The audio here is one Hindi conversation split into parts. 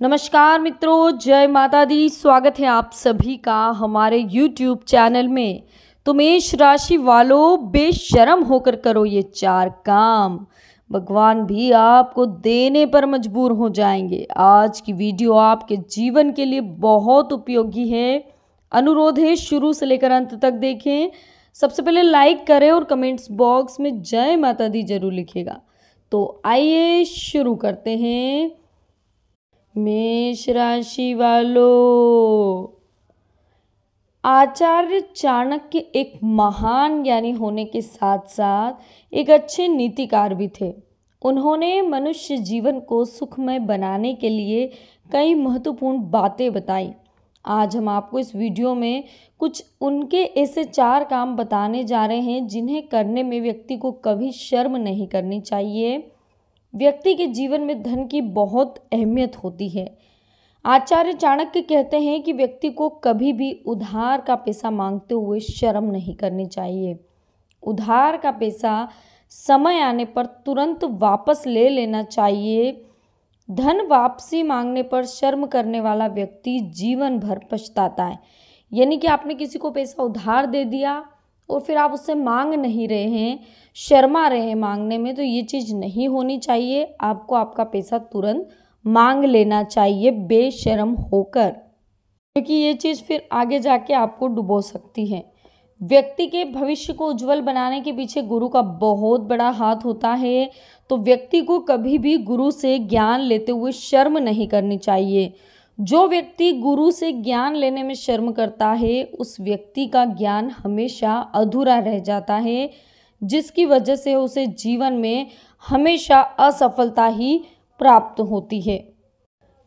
नमस्कार मित्रों, जय माता दी। स्वागत है आप सभी का हमारे YouTube चैनल में। तो मेष राशि वालों, बेशर्म होकर करो ये 4 काम, भगवान भी आपको देने पर मजबूर हो जाएंगे। आज की वीडियो आपके जीवन के लिए बहुत उपयोगी है। अनुरोध है शुरू से लेकर अंत तक देखें। सबसे पहले लाइक करें और कमेंट्स बॉक्स में जय माता दी जरूर लिखेगा। तो आइए शुरू करते हैं। मेष राशि वालों, आचार्य चाणक्य एक महान ज्ञानी होने के साथ साथ एक अच्छे नीतिकार भी थे। उन्होंने मनुष्य जीवन को सुखमय बनाने के लिए कई महत्वपूर्ण बातें बताई। आज हम आपको इस वीडियो में कुछ उनके ऐसे 4 काम बताने जा रहे हैं जिन्हें करने में व्यक्ति को कभी शर्म नहीं करनी चाहिए। व्यक्ति के जीवन में धन की बहुत अहमियत होती है। आचार्य चाणक्य कहते हैं कि व्यक्ति को कभी भी उधार का पैसा मांगते हुए शर्म नहीं करनी चाहिए। उधार का पैसा समय आने पर तुरंत वापस ले लेना चाहिए। धन वापसी मांगने पर शर्म करने वाला व्यक्ति जीवन भर पछताता है। यानी कि आपने किसी को पैसा उधार दे दिया और फिर आप उससे मांग नहीं रहे हैं, शर्मा रहे हैं मांगने में, तो ये चीज़ नहीं होनी चाहिए। आपको आपका पैसा तुरंत मांग लेना चाहिए बेशर्म होकर, क्योंकि ये चीज़ फिर आगे जाके आपको डुबो सकती है। व्यक्ति के भविष्य को उज्जवल बनाने के पीछे गुरु का बहुत बड़ा हाथ होता है। तो व्यक्ति को कभी भी गुरु से ज्ञान लेते हुए शर्म नहीं करनी चाहिए। जो व्यक्ति गुरु से ज्ञान लेने में शर्म करता है, उस व्यक्ति का ज्ञान हमेशा अधूरा रह जाता है, जिसकी वजह से उसे जीवन में हमेशा असफलता ही प्राप्त होती है।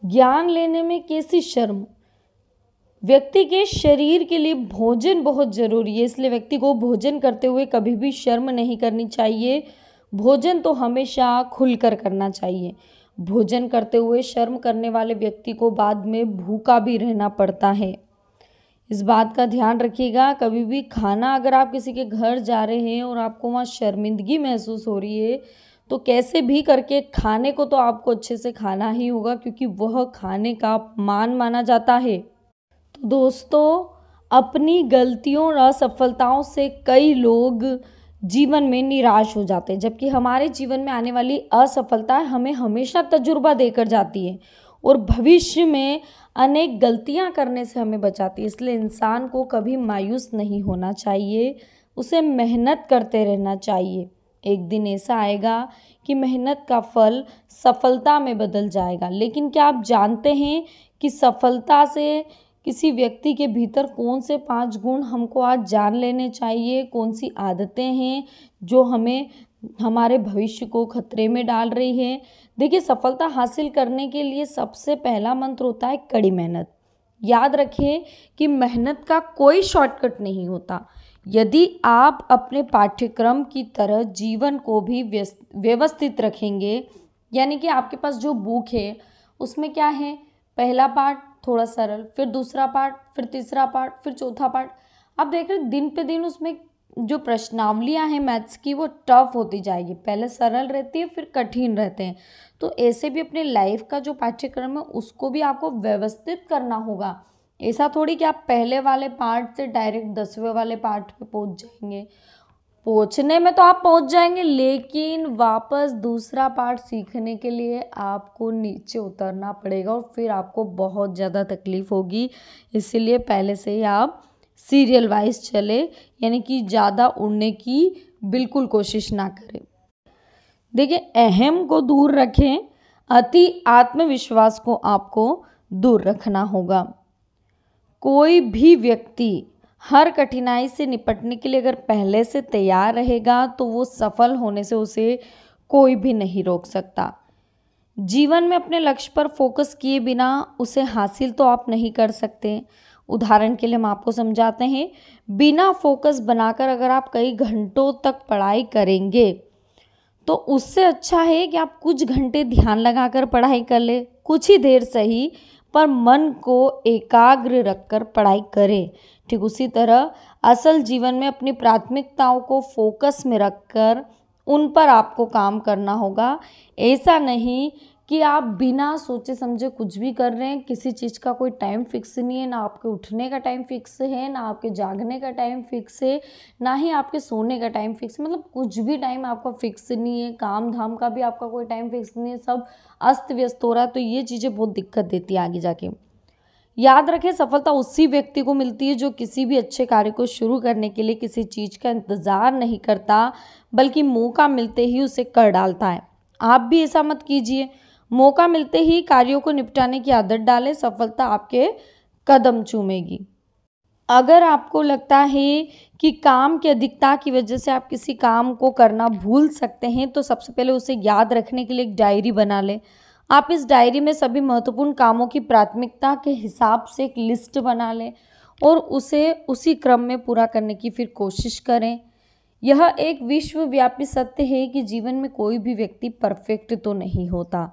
ज्ञान लेने में कैसी शर्म? व्यक्ति के शरीर के लिए भोजन बहुत जरूरी है, इसलिए व्यक्ति को भोजन करते हुए कभी भी शर्म नहीं करनी चाहिए। भोजन तो हमेशा खुलकर करना चाहिए। भोजन करते हुए शर्म करने वाले व्यक्ति को बाद में भूखा भी रहना पड़ता है। इस बात का ध्यान रखिएगा। कभी भी खाना, अगर आप किसी के घर जा रहे हैं और आपको वहाँ शर्मिंदगी महसूस हो रही है, तो कैसे भी करके खाने को तो आपको अच्छे से खाना ही होगा, क्योंकि वह खाने का अपमान माना जाता है। तो दोस्तों, अपनी गलतियों और असफलताओं से कई लोग जीवन में निराश हो जाते हैं, जबकि हमारे जीवन में आने वाली असफलता हमें हमेशा तजुर्बा देकर जाती है और भविष्य में अनेक गलतियां करने से हमें बचाती है। इसलिए इंसान को कभी मायूस नहीं होना चाहिए, उसे मेहनत करते रहना चाहिए। एक दिन ऐसा आएगा कि मेहनत का फल सफलता में बदल जाएगा। लेकिन क्या आप जानते हैं कि सफलता से किसी व्यक्ति के भीतर कौन से 5 गुण हमको आज जान लेने चाहिए? कौन सी आदतें हैं जो हमें हमारे भविष्य को खतरे में डाल रही है? देखिए, सफलता हासिल करने के लिए सबसे पहला मंत्र होता है कड़ी मेहनत। याद रखिए कि मेहनत का कोई शॉर्टकट नहीं होता। यदि आप अपने पाठ्यक्रम की तरह जीवन को भी व्यवस्थित रखेंगे, यानी कि आपके पास जो बुक है उसमें क्या है, पहला पार्ट थोड़ा सरल, फिर दूसरा पार्ट, फिर तीसरा पार्ट, फिर चौथा पार्ट, आप देख रहे दिन पे दिन उसमें जो प्रश्नावलियां हैं मैथ्स की वो टफ होती जाएगी। पहले सरल रहती है, फिर कठिन रहते हैं। तो ऐसे भी अपने लाइफ का जो पाठ्यक्रम है उसको भी आपको व्यवस्थित करना होगा। ऐसा थोड़ी कि आप पहले वाले पार्ट से डायरेक्ट 10वें वाले पार्ट पे पहुंच जाएंगे। पहुंचने में तो आप पहुंच जाएंगे, लेकिन वापस दूसरा पार्ट सीखने के लिए आपको नीचे उतरना पड़ेगा और फिर आपको बहुत ज़्यादा तकलीफ होगी। इसीलिए पहले से ही आप सीरियल वाइज चले, यानी कि ज़्यादा उड़ने की बिल्कुल कोशिश ना करें। देखिए, अहम को दूर रखें, अति आत्मविश्वास को आपको दूर रखना होगा। कोई भी व्यक्ति हर कठिनाई से निपटने के लिए अगर पहले से तैयार रहेगा तो वो सफल होने से उसे कोई भी नहीं रोक सकता। जीवन में अपने लक्ष्य पर फोकस किए बिना उसे हासिल तो आप नहीं कर सकते। उदाहरण के लिए हम आपको समझाते हैं, बिना फोकस बनाकर अगर आप कई घंटों तक पढ़ाई करेंगे तो उससे अच्छा है कि आप कुछ घंटे ध्यान लगाकर पढ़ाई कर ले। कुछ ही देर सही, पर मन को एकाग्र रखकर पढ़ाई करें। ठीक उसी तरह असल जीवन में अपनी प्राथमिकताओं को फोकस में रखकर उन पर आपको काम करना होगा। ऐसा नहीं कि आप बिना सोचे समझे कुछ भी कर रहे हैं। किसी चीज़ का कोई टाइम फिक्स नहीं है, ना आपके उठने का टाइम फिक्स है, ना आपके जागने का टाइम फिक्स है, ना ही आपके सोने का टाइम फिक्स है। मतलब कुछ भी टाइम आपका फिक्स नहीं है, काम धाम का भी आपका कोई टाइम फिक्स नहीं है, सब अस्त व्यस्त हो रहा है। तो ये चीज़ें बहुत दिक्कत देती है आगे जाके। याद रखें, सफलता उसी व्यक्ति को मिलती है जो किसी भी अच्छे कार्य को शुरू करने के लिए किसी चीज़ का इंतज़ार नहीं करता, बल्कि मौका मिलते ही उसे कर डालता है। आप भी ऐसा मत कीजिए, मौका मिलते ही कार्यों को निपटाने की आदत डालें, सफलता आपके कदम चूमेगी। अगर आपको लगता है कि काम की अधिकता की वजह से आप किसी काम को करना भूल सकते हैं, तो सबसे पहले उसे याद रखने के लिए एक डायरी बना लें। आप इस डायरी में सभी महत्वपूर्ण कामों की प्राथमिकता के हिसाब से एक लिस्ट बना लें और उसे उसी क्रम में पूरा करने की फिर कोशिश करें। यह एक विश्वव्यापी सत्य है कि जीवन में कोई भी व्यक्ति परफेक्ट तो नहीं होता।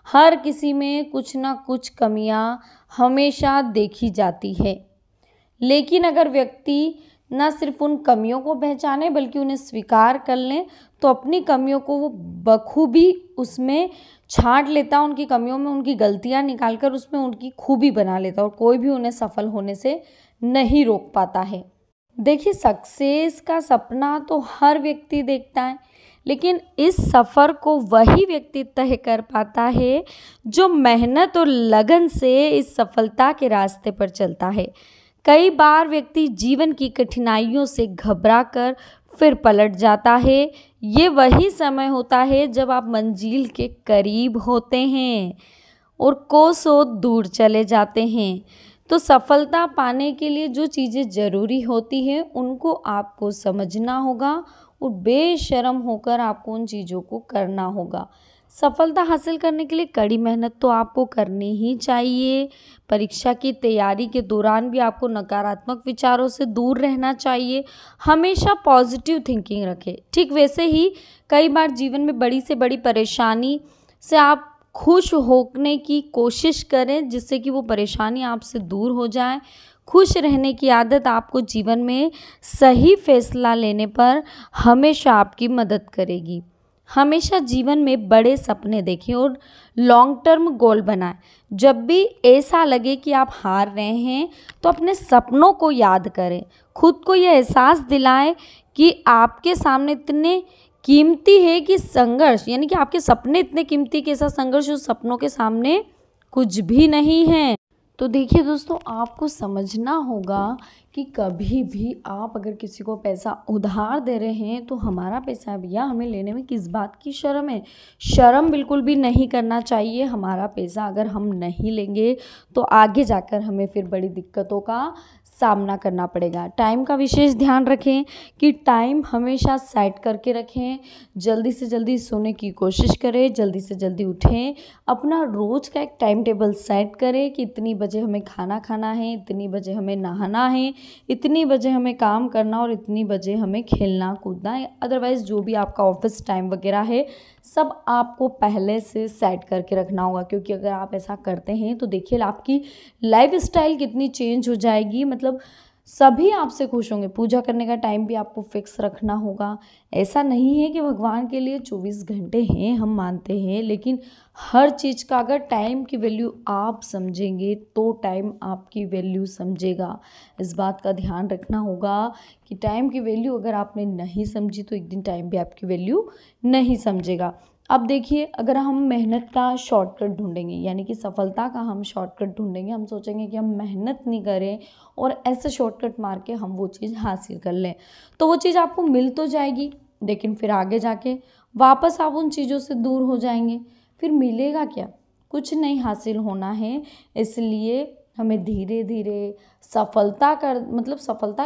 हर किसी में कुछ ना कुछ कमियां हमेशा देखी जाती है। लेकिन अगर व्यक्ति न सिर्फ उन कमियों को पहचाने बल्कि उन्हें स्वीकार कर लें, तो अपनी कमियों को वो बखूबी उसमें छांट लेता, उनकी कमियों में उनकी गलतियां निकालकर उसमें उनकी खूबी बना लेता और कोई भी उन्हें सफल होने से नहीं रोक पाता है। देखिए, सक्सेस का सपना तो हर व्यक्ति देखता है, लेकिन इस सफ़र को वही व्यक्ति तय कर पाता है जो मेहनत और लगन से इस सफलता के रास्ते पर चलता है। कई बार व्यक्ति जीवन की कठिनाइयों से घबराकर फिर पलट जाता है। ये वही समय होता है जब आप मंजिल के करीब होते हैं और कोसों दूर चले जाते हैं। तो सफलता पाने के लिए जो चीज़ें ज़रूरी होती हैं उनको आपको समझना होगा और बेशर्म होकर आपको उन चीज़ों को करना होगा। सफलता हासिल करने के लिए कड़ी मेहनत तो आपको करनी ही चाहिए। परीक्षा की तैयारी के दौरान भी आपको नकारात्मक विचारों से दूर रहना चाहिए। हमेशा पॉजिटिव थिंकिंग रखें। ठीक वैसे ही कई बार जीवन में बड़ी से बड़ी परेशानी से आप खुश होने की कोशिश करें, जिससे कि वो परेशानी आपसे दूर हो जाए। खुश रहने की आदत आपको जीवन में सही फैसला लेने पर हमेशा आपकी मदद करेगी। हमेशा जीवन में बड़े सपने देखें और लॉन्ग टर्म गोल बनाएं। जब भी ऐसा लगे कि आप हार रहे हैं, तो अपने सपनों को याद करें। खुद को यह एहसास दिलाएं कि आपके सामने इतने कीमती है कि संघर्ष, यानी कि आपके सपने इतने कीमती कि ऐसा संघर्ष उस सपनों के सामने कुछ भी नहीं है। तो देखिए दोस्तों, आपको समझना होगा कि कभी भी आप अगर किसी को पैसा उधार दे रहे हैं तो हमारा पैसा है भैया, हमें लेने में किस बात की शर्म है। शर्म बिल्कुल भी नहीं करना चाहिए। हमारा पैसा अगर हम नहीं लेंगे तो आगे जाकर हमें फिर बड़ी दिक्कतों का सामना करना पड़ेगा। टाइम का विशेष ध्यान रखें कि टाइम हमेशा सेट करके रखें। जल्दी से जल्दी सोने की कोशिश करें, जल्दी से जल्दी उठें। अपना रोज़ का एक टाइम टेबल सेट करें कि इतनी बजे हमें खाना खाना है, इतनी बजे हमें नहाना है, इतनी बजे हमें काम करना और इतनी बजे हमें खेलना कूदना है। अदरवाइज़ जो भी आपका ऑफिस टाइम वगैरह है सब आपको पहले से सेट करके रखना होगा, क्योंकि अगर आप ऐसा करते हैं तो देखिए आपकी लाइफस्टाइल कितनी चेंज हो जाएगी। मतलब सभी आपसे खुश होंगे। पूजा करने का टाइम भी आपको फिक्स रखना होगा। ऐसा नहीं है कि भगवान के लिए 24 घंटे हैं, हम मानते हैं, लेकिन हर चीज़ का अगर टाइम की वैल्यू आप समझेंगे तो टाइम आपकी वैल्यू समझेगा। इस बात का ध्यान रखना होगा कि टाइम की वैल्यू अगर आपने नहीं समझी तो एक दिन टाइम भी आपकी वैल्यू नहीं समझेगा। अब देखिए, अगर हम मेहनत का शॉर्टकट ढूंढेंगे, यानी कि सफलता का हम शॉर्टकट ढूंढेंगे, हम सोचेंगे कि हम मेहनत नहीं करें और ऐसे शॉर्टकट मार के हम वो चीज़ हासिल कर लें, तो वो चीज़ आपको मिल तो जाएगी, लेकिन फिर आगे जाके वापस आप उन चीज़ों से दूर हो जाएंगे। फिर मिलेगा क्या? कुछ नहीं हासिल होना है। इसलिए हमें धीरे धीरे सफलता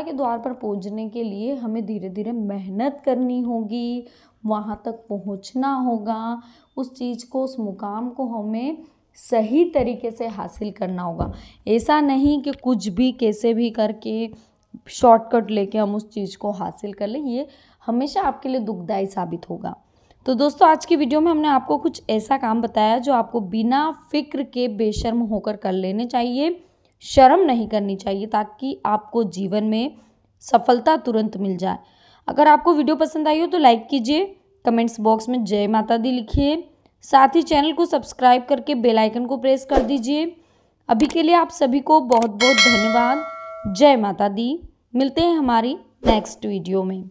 के द्वार पर पहुंचने के लिए हमें धीरे धीरे मेहनत करनी होगी, वहाँ तक पहुँचना होगा। उस चीज़ को, उस मुकाम को हमें सही तरीके से हासिल करना होगा। ऐसा नहीं कि कुछ भी कैसे भी करके शॉर्टकट लेके हम उस चीज़ को हासिल कर लें, ये हमेशा आपके लिए दुखदाई साबित होगा। तो दोस्तों, आज की वीडियो में हमने आपको कुछ ऐसा काम बताया जो आपको बिना फिक्र के बेशर्म होकर कर लेने चाहिए। शर्म नहीं करनी चाहिए, ताकि आपको जीवन में सफलता तुरंत मिल जाए। अगर आपको वीडियो पसंद आई हो तो लाइक कीजिए, कमेंट्स बॉक्स में जय माता दी लिखिए, साथ ही चैनल को सब्सक्राइब करके बेल आइकन को प्रेस कर दीजिए। अभी के लिए आप सभी को बहुत बहुत धन्यवाद। जय माता दी। मिलते हैं हमारी नेक्स्ट वीडियो में।